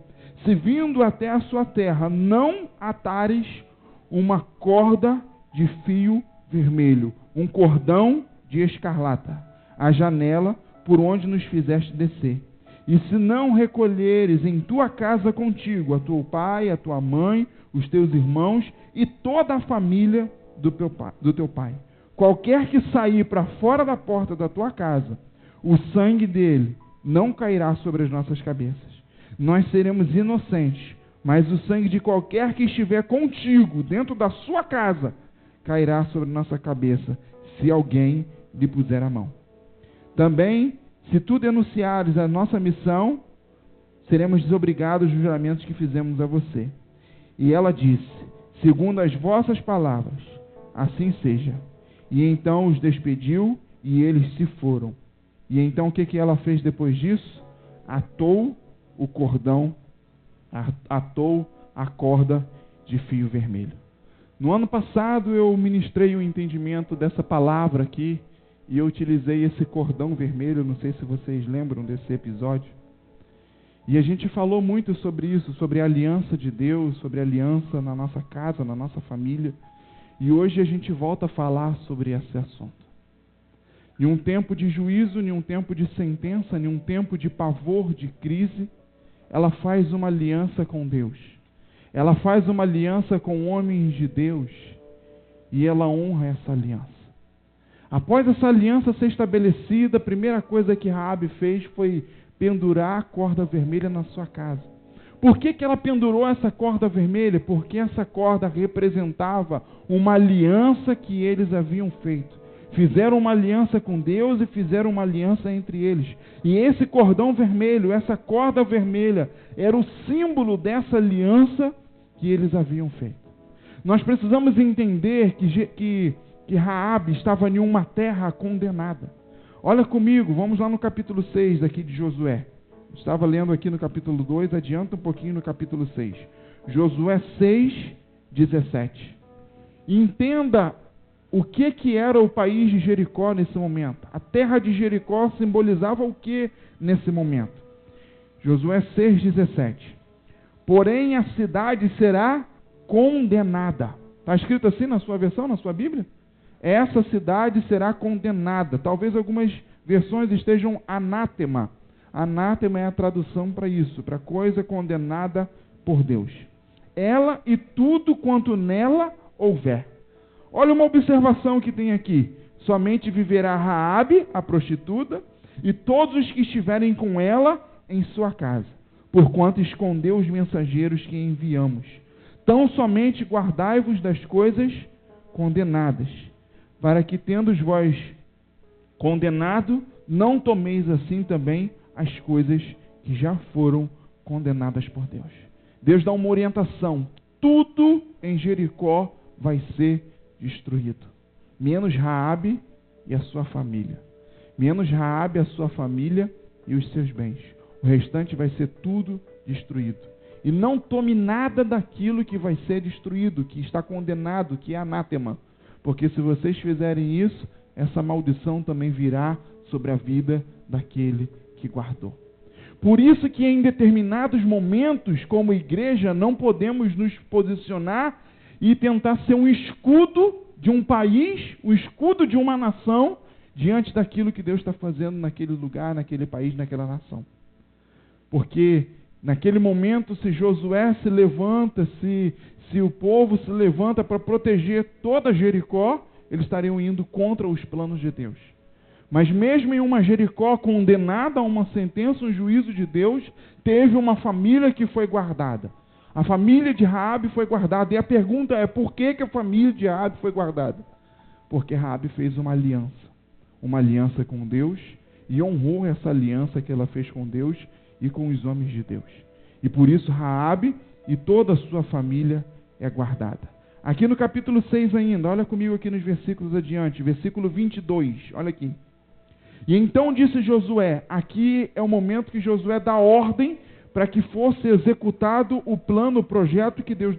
se vindo até a sua terra não atares uma corda de fio vermelho, um cordão de escarlata, a janela por onde nos fizeste descer. E se não recolheres em tua casa contigo a teu pai, a tua mãe, os teus irmãos e toda a família do teu pai, qualquer que sair para fora da porta da tua casa, o sangue dele não cairá sobre as nossas cabeças. Nós seremos inocentes, mas o sangue de qualquer que estiver contigo dentro da sua casa cairá sobre nossa cabeça, se alguém lhe puser a mão. Também, se tu denunciares a nossa missão, seremos desobrigados dos juramentos que fizemos a você. E ela disse: segundo as vossas palavras, assim seja. E então os despediu e eles se foram. E então o que ela fez depois disso? Atou o cordão, atou a corda de fio vermelho. No ano passado eu ministrei o entendimento dessa palavra aqui, e eu utilizei esse cordão vermelho, não sei se vocês lembram desse episódio. E a gente falou muito sobre isso, sobre a aliança de Deus, sobre a aliança na nossa casa, na nossa família. E hoje a gente volta a falar sobre esse assunto. Em um tempo de juízo, em um tempo de sentença, em um tempo de pavor, de crise, ela faz uma aliança com Deus. Ela faz uma aliança com homens de Deus. E ela honra essa aliança. Após essa aliança ser estabelecida, a primeira coisa que Raabe fez foi pendurar a corda vermelha na sua casa. Por que ela pendurou essa corda vermelha? Porque essa corda representava uma aliança que eles haviam feito. Fizeram uma aliança com Deus e fizeram uma aliança entre eles. E esse cordão vermelho, essa corda vermelha, era o símbolo dessa aliança que eles haviam feito. Nós precisamos entender que Raabe estava em uma terra condenada. Olha comigo, vamos lá no capítulo 6 aqui de Josué. Estava lendo aqui no capítulo 2, adianta um pouquinho no capítulo 6. Josué 6, 17. Entenda o que era o país de Jericó nesse momento. A terra de Jericó simbolizava o que nesse momento? Josué 6, 17. Porém a cidade será condenada. Está escrito assim na sua versão, na sua Bíblia? Essa cidade será condenada. Talvez algumas versões estejam anátema. Anátema é a tradução para isso, para coisa condenada por Deus. Ela e tudo quanto nela houver. Olha uma observação que tem aqui. Somente viverá Raabe, a prostituta, e todos os que estiverem com ela em sua casa, porquanto escondeu os mensageiros que enviamos. Tão somente guardai-vos das coisas condenadas, para que, tendo-os vós condenado, não tomeis assim também as coisas que já foram condenadas por Deus. Deus dá uma orientação. Tudo em Jericó vai ser destruído, menos Raabe e a sua família. Menos Raabe, a sua família e os seus bens. O restante vai ser tudo destruído. E não tome nada daquilo que vai ser destruído, que está condenado, que é anátema. Porque se vocês fizerem isso, essa maldição também virá sobre a vida daquele que guardou. Por isso que em determinados momentos, como igreja, não podemos nos posicionar e tentar ser um escudo de um país, o escudo de uma nação, diante daquilo que Deus está fazendo naquele lugar, naquele país, naquela nação. Porque naquele momento, se Josué se levanta, se o povo se levanta para proteger toda Jericó, eles estariam indo contra os planos de Deus. Mas mesmo em uma Jericó condenada a uma sentença, um juízo de Deus, teve uma família que foi guardada. A família de Raabe foi guardada. E a pergunta é, por que a família de Raabe foi guardada? Porque Raabe fez uma aliança com Deus, e honrou essa aliança que ela fez com Deus e com os homens de Deus. E por isso Raabe e toda a sua família é guardada. Aqui no capítulo 6 ainda, olha comigo aqui nos versículos adiante, versículo 22, olha aqui. E então disse Josué, aqui é o momento que Josué dá ordem para que fosse executado o plano, o projeto que Deus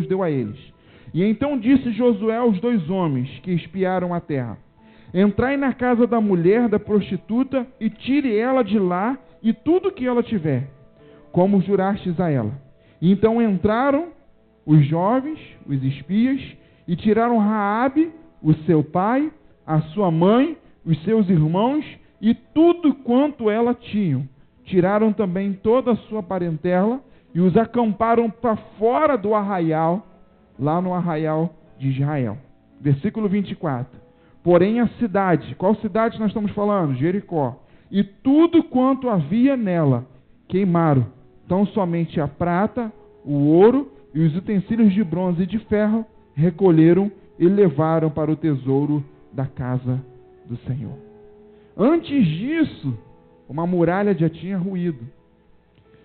deu a eles. E então disse Josué aos 2 homens que espiaram a terra, entrai na casa da mulher, da prostituta, e tire ela de lá e tudo que ela tiver, como jurastes a ela. E então entraram os jovens, os espias, e tiraram Raabe, o seu pai, a sua mãe, os seus irmãos, e tudo quanto ela tinha. Tiraram também toda a sua parentela, e os acamparam para fora do arraial, lá no arraial de Israel. Versículo 24. Porém a cidade, qual cidade nós estamos falando? Jericó. E tudo quanto havia nela queimaram, tão somente a prata, o ouro e os utensílios de bronze e de ferro recolheram e levaram para o tesouro da casa do Senhor. Antes disso, uma muralha já tinha ruído.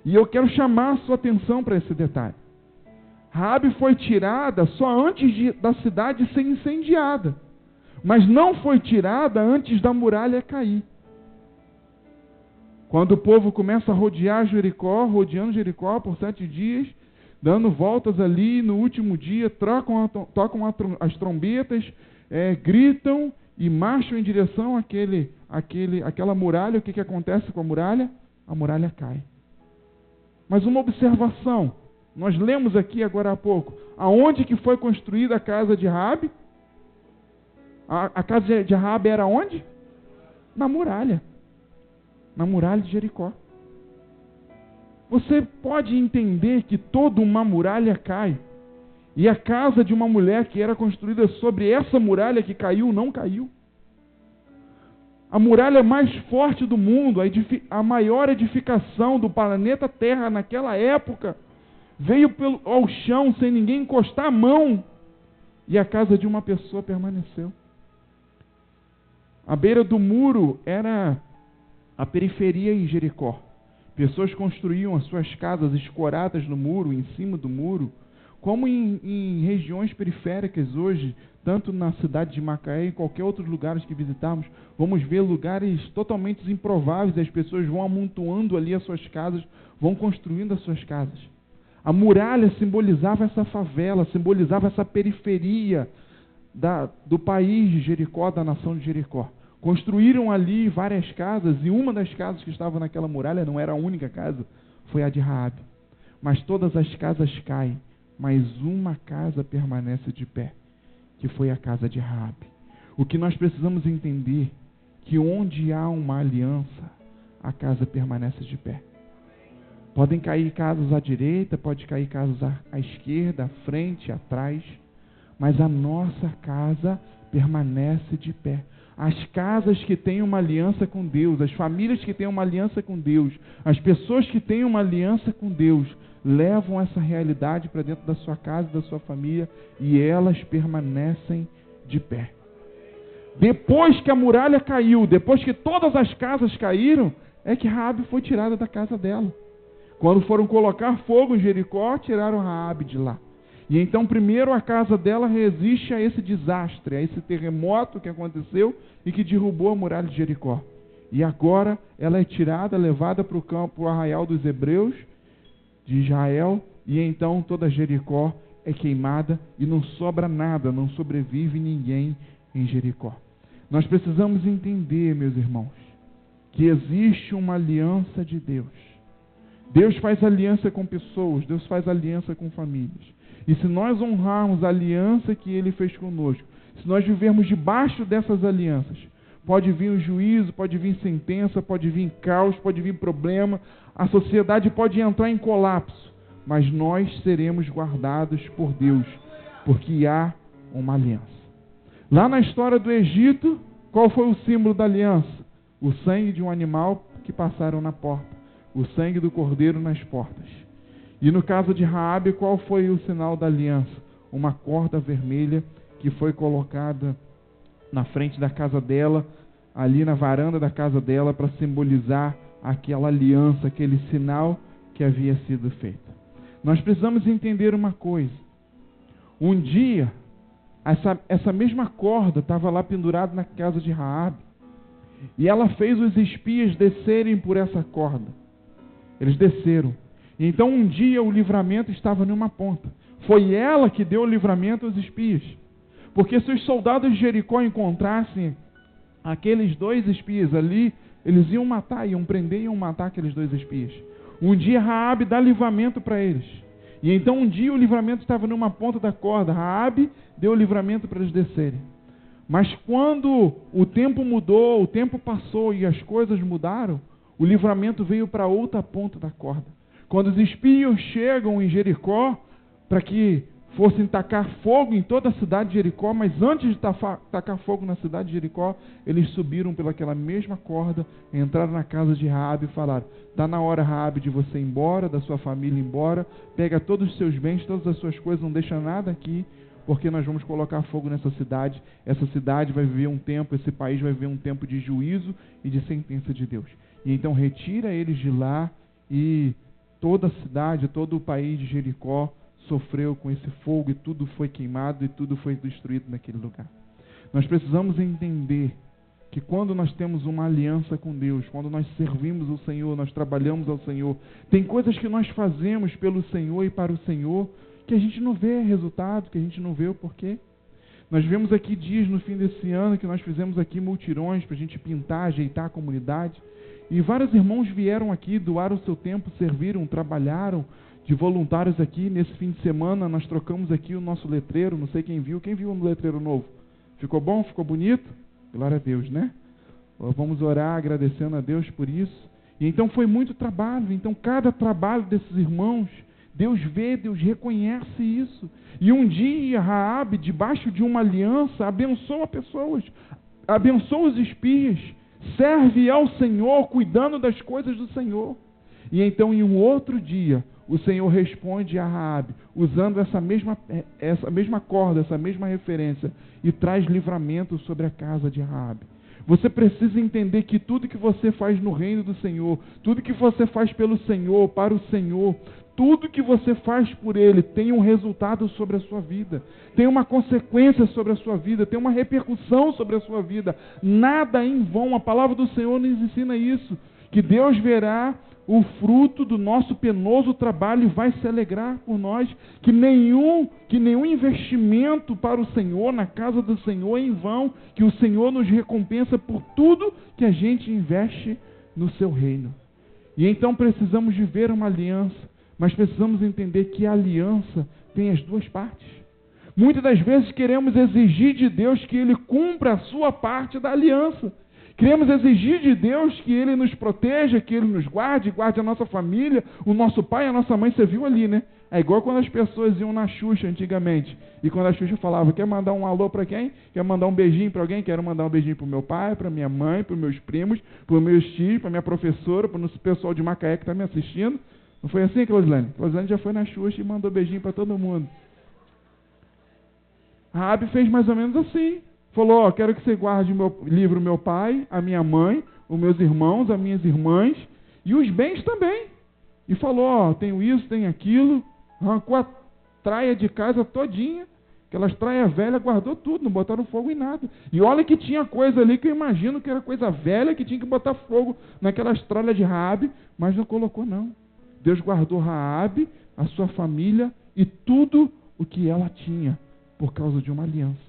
E eu quero chamar a sua atenção para esse detalhe. Raabe foi tirada só antes da cidade ser incendiada, mas não foi tirada antes da muralha cair. Quando o povo começa a rodear Jericó, rodeando Jericó por 7 dias, dando voltas ali, no último dia, tocam as trombetas, gritam e marcham em direção àquela muralha. O que acontece com a muralha? A muralha cai. Mas uma observação, nós lemos aqui agora há pouco, aonde que foi construída a casa de Raabe? A casa de Raabe era onde? Na muralha de Jericó. Você pode entender que toda uma muralha cai, e a casa de uma mulher que era construída sobre essa muralha que caiu, não caiu. A muralha mais forte do mundo, a maior edificação do planeta Terra naquela época, veio ao chão sem ninguém encostar a mão, e a casa de uma pessoa permaneceu. A beira do muro era a periferia em Jericó. Pessoas construíam as suas casas escoradas no muro, em cima do muro, como em regiões periféricas hoje, tanto na cidade de Macaé e em qualquer outro lugar que visitarmos, vamos ver lugares totalmente improváveis, as pessoas vão amontoando ali as suas casas, vão construindo as suas casas. A muralha simbolizava essa favela, simbolizava essa periferia do país de Jericó, da nação de Jericó. Construíram ali várias casas, e uma das casas que estava naquela muralha, não era a única casa, foi a de Raabe. Mas todas as casas caem, mas uma casa permanece de pé, que foi a casa de Raabe. O que nós precisamos entender, que onde há uma aliança, a casa permanece de pé. Podem cair casas à direita, pode cair casas à esquerda, à frente, atrás, mas a nossa casa permanece de pé. As casas que têm uma aliança com Deus, as famílias que têm uma aliança com Deus, as pessoas que têm uma aliança com Deus, levam essa realidade para dentro da sua casa, da sua família, e elas permanecem de pé. Depois que a muralha caiu, depois que todas as casas caíram, é que Raabe foi tirada da casa dela. Quando foram colocar fogo em Jericó, tiraram Raabe de lá. E então primeiro a casa dela resiste a esse desastre, a esse terremoto que aconteceu e que derrubou a muralha de Jericó. E agora ela é tirada, levada para o arraial dos hebreus de Israel, e então toda Jericó é queimada e não sobra nada, não sobrevive ninguém em Jericó. Nós precisamos entender, meus irmãos, que existe uma aliança de Deus. Deus faz aliança com pessoas, Deus faz aliança com famílias. E se nós honrarmos a aliança que Ele fez conosco, se nós vivermos debaixo dessas alianças, pode vir o juízo, pode vir sentença, pode vir caos, pode vir problema, a sociedade pode entrar em colapso, mas nós seremos guardados por Deus, porque há uma aliança. Lá na história do Egito, qual foi o símbolo da aliança? O sangue de um animal que passaram na porta, o sangue do cordeiro nas portas. E no caso de Raabe, qual foi o sinal da aliança? Uma corda vermelha que foi colocada na frente da casa dela, ali na varanda da casa dela, para simbolizar aquela aliança, aquele sinal que havia sido feito. Nós precisamos entender uma coisa. Um dia, essa mesma corda estava lá pendurada na casa de Raabe. E ela fez os espias descerem por essa corda. Eles desceram. E então um dia o livramento estava numa ponta. Foi ela que deu o livramento aos espias. Porque se os soldados de Jericó encontrassem aqueles 2 espias ali, eles iam matar, iam prender e iam matar aqueles 2 espias. Um dia Raabe dá livramento para eles. E então um dia o livramento estava numa ponta da corda. Raabe deu o livramento para eles descerem. Mas quando o tempo mudou, o tempo passou e as coisas mudaram, o livramento veio para outra ponta da corda. Quando os espias chegam em Jericó, para que fossem tacar fogo em toda a cidade de Jericó, mas antes de tacar fogo na cidade de Jericó, eles subiram pelaquela mesma corda, entraram na casa de Raabe e falaram: está na hora, Raabe, de você ir embora, da sua família ir embora, pega todos os seus bens, todas as suas coisas, não deixa nada aqui, porque nós vamos colocar fogo nessa cidade. Essa cidade vai viver um tempo, esse país vai viver um tempo de juízo e de sentença de Deus. E então retira eles de lá, e toda a cidade, todo o país de Jericó sofreu com esse fogo, e tudo foi queimado e tudo foi destruído naquele lugar. Nós precisamos entender que quando nós temos uma aliança com Deus, quando nós servimos o Senhor, nós trabalhamos ao Senhor, tem coisas que nós fazemos pelo Senhor e para o Senhor que a gente não vê resultado, que a gente não vê o porquê. Nós vivemos aqui dias no fim desse ano que nós fizemos aqui multirões para a gente pintar, ajeitar a comunidade, e vários irmãos vieram aqui, doaram o seu tempo, serviram, trabalharam de voluntários aqui. Nesse fim de semana nós trocamos aqui o nosso letreiro, não sei quem viu o letreiro novo? Ficou bom? Ficou bonito? Glória a Deus, né? Vamos orar agradecendo a Deus por isso. E então foi muito trabalho. Então cada trabalho desses irmãos, Deus vê, Deus reconhece isso. E um dia Raabe, debaixo de uma aliança, abençoa pessoas, abençoa os espias, serve ao Senhor, cuidando das coisas do Senhor. E então em um outro dia, o Senhor responde a Raabe, usando essa mesma corda, essa mesma referência, e traz livramento sobre a casa de Raabe. Você precisa entender que tudo que você faz no reino do Senhor, tudo que você faz pelo Senhor, para o Senhor, tudo que você faz por Ele tem um resultado sobre a sua vida, tem uma consequência sobre a sua vida, tem uma repercussão sobre a sua vida. Nada em vão. A palavra do Senhor nos ensina isso, que Deus verá o fruto do nosso penoso trabalho e vai se alegrar por nós, que nenhum investimento para o Senhor, na casa do Senhor, é em vão, que o Senhor nos recompensa por tudo que a gente investe no seu reino. E então precisamos viver uma aliança, mas precisamos entender que a aliança tem as 2 partes. Muitas das vezes queremos exigir de Deus que Ele cumpra a sua parte da aliança. Queremos exigir de Deus que Ele nos proteja, que Ele nos guarde a nossa família, o nosso pai, a nossa mãe. Você viu ali, né? É igual quando as pessoas iam na Xuxa antigamente. E quando a Xuxa falava: quer mandar um alô para quem? Quer mandar um beijinho para alguém? Quero mandar um beijinho para o meu pai, para minha mãe, para os meus primos, para os meus tios, para minha professora, para o pessoal de Macaé que está me assistindo. Não foi assim, Clausilane? Clausilane já foi na Xuxa e mandou beijinho para todo mundo. Raabe fez mais ou menos assim. Falou: quero que você guarde livre o meu pai, a minha mãe, os meus irmãos, as minhas irmãs e os bens também. E falou: tenho isso, tenho aquilo. Arrancou a traia de casa todinha, aquelas traias velhas, guardou tudo, não botaram fogo em nada. E olha que tinha coisa ali que eu imagino que era coisa velha, que tinha que botar fogo naquelas tralhas de Raabe, mas não colocou não. Deus guardou Raabe, a sua família e tudo o que ela tinha, por causa de uma aliança.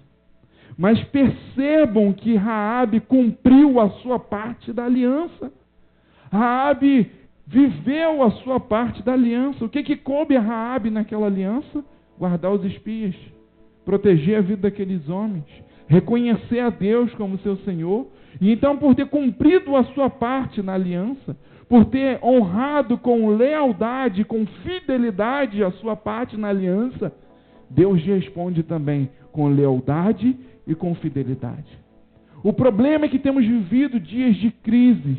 Mas percebam que Raabe cumpriu a sua parte da aliança. Raabe viveu a sua parte da aliança. O que coube a Raabe naquela aliança? Guardar os espias, proteger a vida daqueles homens, reconhecer a Deus como seu Senhor. E então, por ter cumprido a sua parte na aliança, por ter honrado com lealdade, com fidelidade a sua parte na aliança, Deus responde também com lealdade e com fidelidade. O problema é que temos vivido dias de crise,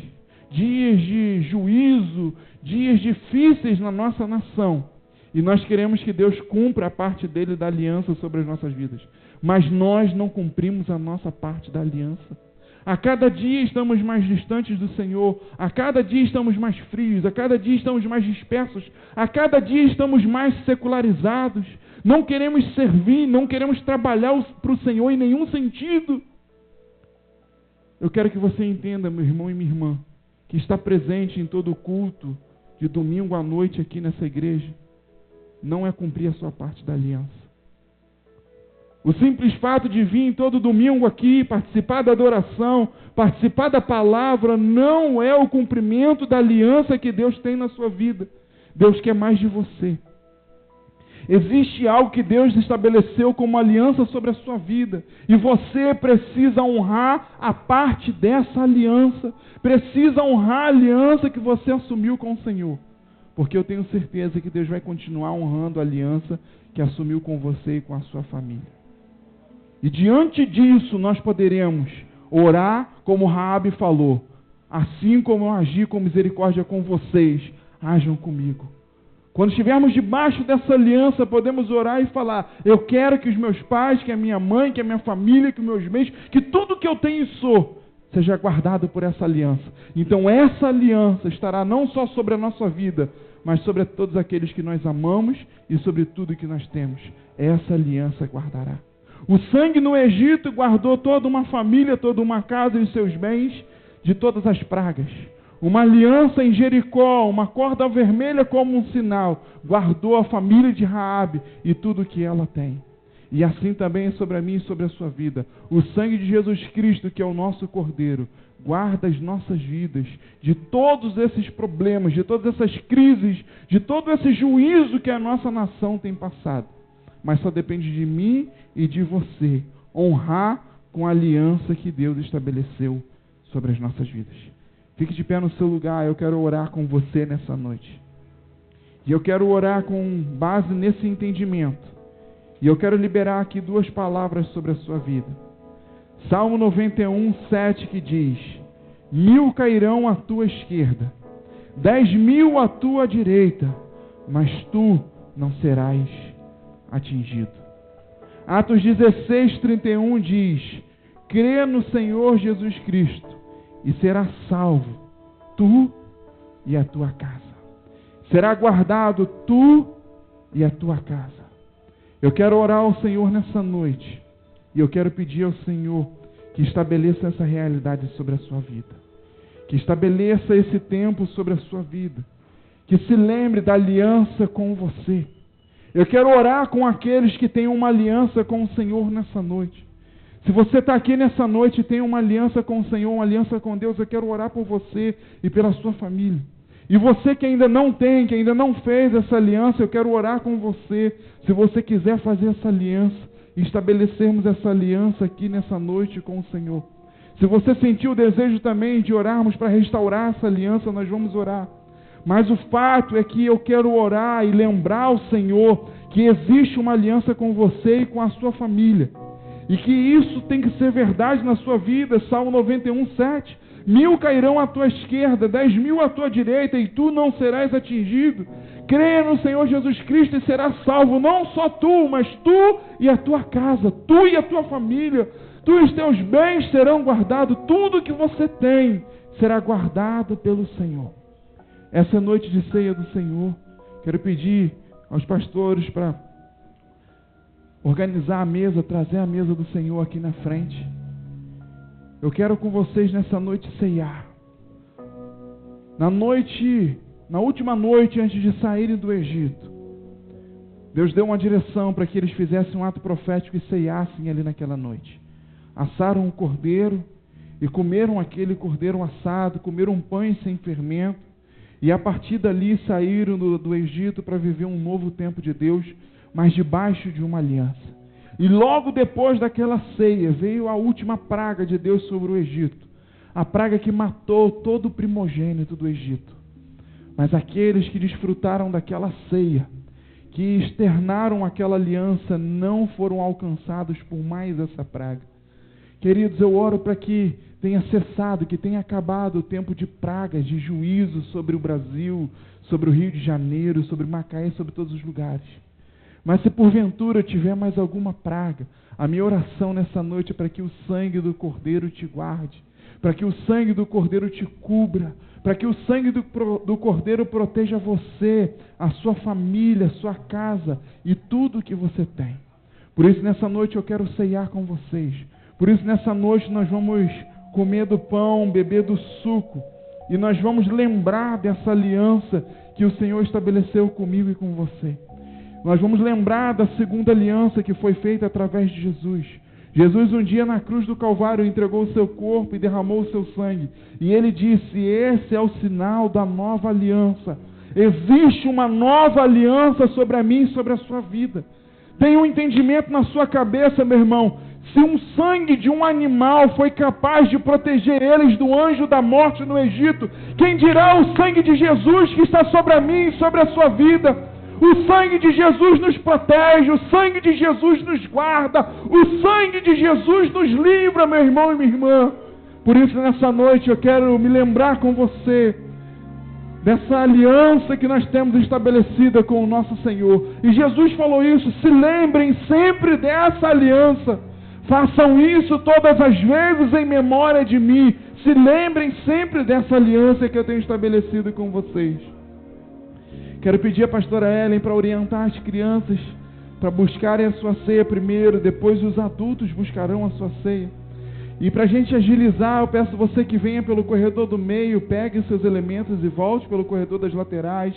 dias de juízo, dias difíceis na nossa nação. E nós queremos que Deus cumpra a parte dele da aliança sobre as nossas vidas. Mas nós não cumprimos a nossa parte da aliança. A cada dia estamos mais distantes do Senhor. A cada dia estamos mais frios. A cada dia estamos mais dispersos. A cada dia estamos mais secularizados. Não queremos servir, não queremos trabalhar para o Senhor em nenhum sentido. Eu quero que você entenda, meu irmão e minha irmã, que está presente em todo o culto de domingo à noite aqui nessa igreja, não é cumprir a sua parte da aliança. O simples fato de vir todo domingo aqui, participar da adoração, participar da palavra, não é o cumprimento da aliança que Deus tem na sua vida. Deus quer mais de você. Existe algo que Deus estabeleceu como aliança sobre a sua vida. E você precisa honrar a parte dessa aliança. Precisa honrar a aliança que você assumiu com o Senhor. Porque eu tenho certeza que Deus vai continuar honrando a aliança que assumiu com você e com a sua família. E diante disso nós poderemos orar como Raabe falou. Assim como eu agi com misericórdia com vocês, ajam comigo. Quando estivermos debaixo dessa aliança, podemos orar e falar: eu quero que os meus pais, que a minha mãe, que a minha família, que os meus bens, que tudo que eu tenho e sou, seja guardado por essa aliança. Então essa aliança estará não só sobre a nossa vida, mas sobre todos aqueles que nós amamos e sobre tudo que nós temos. Essa aliança guardará. O sangue no Egito guardou toda uma família, toda uma casa e os seus bens de todas as pragas. Uma aliança em Jericó, uma corda vermelha como um sinal, guardou a família de Raabe e tudo o que ela tem. E assim também é sobre a minha e sobre a sua vida. O sangue de Jesus Cristo, que é o nosso Cordeiro, guarda as nossas vidas de todos esses problemas, de todas essas crises, de todo esse juízo que a nossa nação tem passado. Mas só depende de mim e de você honrar com a aliança que Deus estabeleceu sobre as nossas vidas. Fique de pé no seu lugar, eu quero orar com você nessa noite. E eu quero orar com base nesse entendimento. E eu quero liberar aqui 2 palavras sobre a sua vida. Salmo 91, 7, que diz: 1000 cairão à tua esquerda, 10.000 à tua direita, mas tu não serás atingido. Atos 16, 31 diz: crê no Senhor Jesus Cristo e será salvo, tu e a tua casa. Será guardado tu e a tua casa. Eu quero orar ao Senhor nessa noite. E eu quero pedir ao Senhor que estabeleça essa realidade sobre a sua vida. Que estabeleça esse tempo sobre a sua vida. Que se lembre da aliança com você. Eu quero orar com aqueles que têm uma aliança com o Senhor nessa noite. Se você está aqui nessa noite e tem uma aliança com o Senhor, uma aliança com Deus, eu quero orar por você e pela sua família. E você que ainda não tem, que ainda não fez essa aliança, eu quero orar com você. Se você quiser fazer essa aliança e estabelecermos essa aliança aqui nessa noite com o Senhor. Se você sentiu o desejo também de orarmos para restaurar essa aliança, nós vamos orar. Mas o fato é que eu quero orar e lembrar ao Senhor que existe uma aliança com você e com a sua família. E que isso tem que ser verdade na sua vida. Salmo 91, 7. 1000 cairão à tua esquerda, 10.000 à tua direita, e tu não serás atingido. Creia no Senhor Jesus Cristo e serás salvo, não só tu, mas tu e a tua casa, tu e a tua família, tu e os teus bens serão guardados, tudo que você tem será guardado pelo Senhor. Essa noite de ceia do Senhor, quero pedir aos pastores para organizar a mesa, trazer a mesa do Senhor aqui na frente. Eu quero com vocês nessa noite ceiar. Na última noite antes de saírem do Egito, Deus deu uma direção para que eles fizessem um ato profético e ceiassem ali naquela noite. Assaram um cordeiro e comeram aquele cordeiro assado, comeram pães sem fermento, e a partir dali saíram do Egito para viver um novo tempo de Deus, mas debaixo de uma aliança. E logo depois daquela ceia, veio a última praga de Deus sobre o Egito. A praga que matou todo o primogênito do Egito. Mas aqueles que desfrutaram daquela ceia, que externaram aquela aliança, não foram alcançados por mais essa praga. Queridos, eu oro para que tenha cessado, que tenha acabado o tempo de pragas, de juízo sobre o Brasil, sobre o Rio de Janeiro, sobre Macaé, sobre todos os lugares. Mas se porventura tiver mais alguma praga, a minha oração nessa noite é para que o sangue do Cordeiro te guarde, para que o sangue do Cordeiro te cubra, para que o sangue do Cordeiro proteja você, a sua família, a sua casa e tudo que você tem. Por isso, nessa noite eu quero ceiar com vocês. Por isso, nessa noite nós vamos comer do pão, beber do suco, e nós vamos lembrar dessa aliança que o Senhor estabeleceu comigo e com você. Nós vamos lembrar da segunda aliança que foi feita através de Jesus. Jesus um dia na cruz do Calvário entregou o seu corpo e derramou o seu sangue. E ele disse: esse é o sinal da nova aliança. Existe uma nova aliança sobre a mim e sobre a sua vida. Tenha um entendimento na sua cabeça, meu irmão. Se um sangue de um animal foi capaz de proteger eles do anjo da morte no Egito, quem dirá o sangue de Jesus que está sobre a mim e sobre a sua vida? O sangue de Jesus nos protege, o sangue de Jesus nos guarda, o sangue de Jesus nos livra, meu irmão e minha irmã. Por isso, nessa noite, eu quero me lembrar com você dessa aliança que nós temos estabelecida com o nosso Senhor. E Jesus falou isso: se lembrem sempre dessa aliança. Façam isso todas as vezes em memória de mim. Se lembrem sempre dessa aliança que eu tenho estabelecido com vocês. Quero pedir a pastora Ellen para orientar as crianças para buscarem a sua ceia primeiro, depois os adultos buscarão a sua ceia. E para a gente agilizar, eu peço você que venha pelo corredor do meio, pegue os seus elementos e volte pelo corredor das laterais.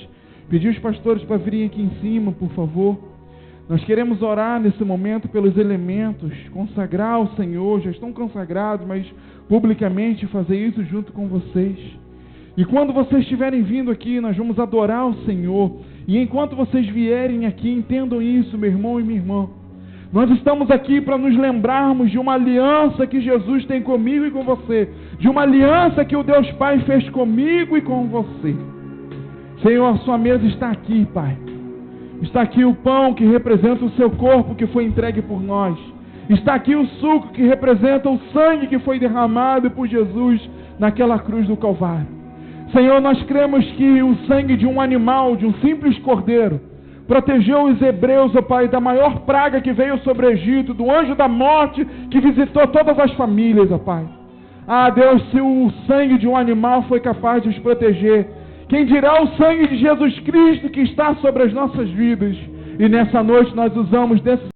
Pedir os pastores para virem aqui em cima, por favor. Nós queremos orar nesse momento pelos elementos, consagrar ao Senhor. Já estão consagrados, mas publicamente fazer isso junto com vocês. E quando vocês estiverem vindo aqui, nós vamos adorar o Senhor. E enquanto vocês vierem aqui, entendam isso, meu irmão e minha irmã. Nós estamos aqui para nos lembrarmos de uma aliança que Jesus tem comigo e com você. De uma aliança que o Deus Pai fez comigo e com você. Senhor, a sua mesa está aqui, Pai. Está aqui o pão que representa o seu corpo que foi entregue por nós. Está aqui o suco que representa o sangue que foi derramado por Jesus naquela cruz do Calvário. Senhor, nós cremos que o sangue de um animal, de um simples cordeiro, protegeu os hebreus, ó Pai, da maior praga que veio sobre o Egito, do anjo da morte que visitou todas as famílias, ó Pai. Ah, Deus, se o sangue de um animal foi capaz de os proteger, quem dirá o sangue de Jesus Cristo que está sobre as nossas vidas? E nessa noite nós usamos desse